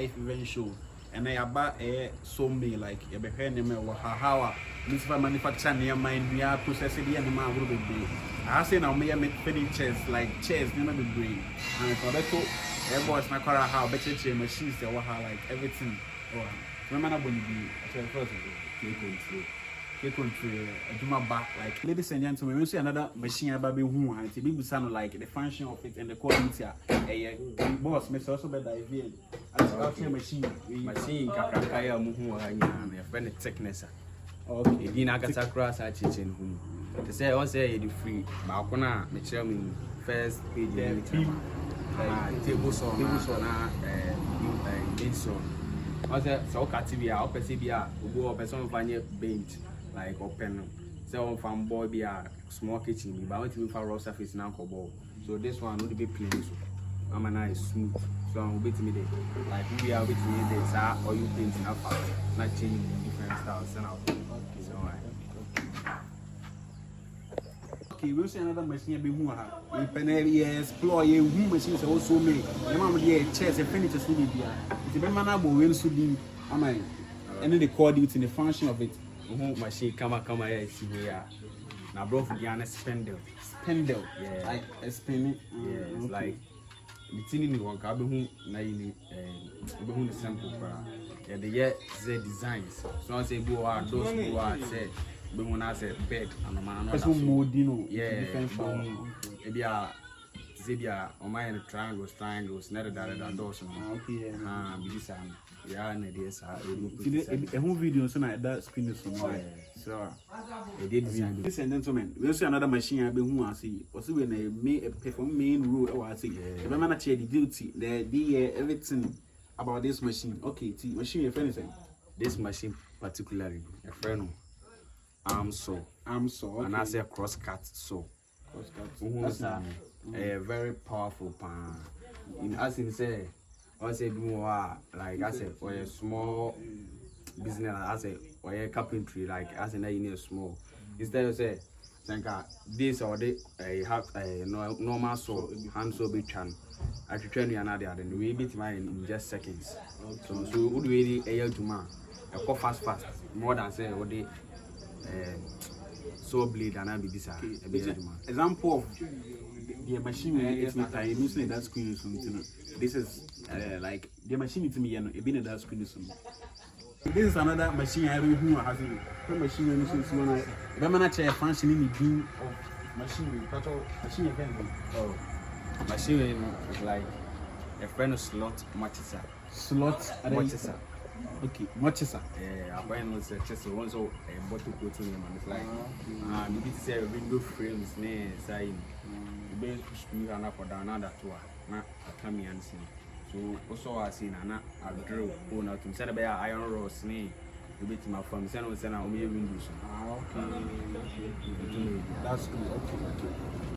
live event show. And I about a Sawmill like a behind me or how this manufacture near mine, we are processing the animal will be brave. I say now, may I make furnitures like chairs, never be brave. And for that, everyone's not quite how better machines, they were like everything. Remember, when you be first control, do my back like ladies and gentlemen. We see another machine about being who and it be sound like the function of it and the quality. A boss may also be the machine kakrakaya muhu hanya ya friend thickness. Okay, di na kasa cross a chichen hu. They say on say you free. Ba ko na me kire me first page there table saw na so. I say so katibia o pese bia obo o person fanye bench like open. Say on fan boy bia small kitchen bi ba want to for raw surface na kobo. So this one no be plain so. I'm a nice smooth. So I'm wait me there. Like we are waiting me there, sir, or you painting up, not changing different styles. Send out. Okay, we'll see another machine be who we penally explore a who machines also make. The mom here chairs and furniture to be here. It's a very manable will so be am I and then they call it in the function of it. Machine come here see here. Now bro for the spindle. Spindle. Yeah. Like a spinning. Yeah, it's like the thing in the work, I be who na you the sample for. Yeah, the year Z designs. So I say go out, those go out say, be when I say bed and a man. That's what modino. Yeah, different maybe Zebia or my triangles, never that doors. Okay, yeah, and it is a whole video so that screen is from so they did design. Listen, gentlemen, we'll see another machine. I be who I see. Also, when they make a perform main rule, I see. If I'm not the duty, the everything about this machine. Okay, machine, if anything. This machine, particularly, a friend, arm saw, and I say cross cut saw. That's a very powerful pan. In as in say, I say do like I said, or a small business, I say, or a carpentry, like as in a small. Instead of say, this or they have a normal saw, hand saw big chan. I should train you another, then we beat mine in just seconds. So would really a year to man, a go fast, more than say what they saw blade and I be this example of the machine is not I using that screen something. This is like the machine to me and been that screen something. This is another machine I will who has a machine and so on. If I'm not a functioning beam of machine, machine again. Oh, machine is like a friend of slot matches. Slot matches. Okay, matches. Yeah, I buy no just one so a bottle coating him and it's like maybe to say window frames near side. The base push me and up or down another tour. Not a cammy and see. So also I seen and I drew on out to send a bear iron rods knee. You beat my phone, send on send out me windows. Okay, that's good. Okay.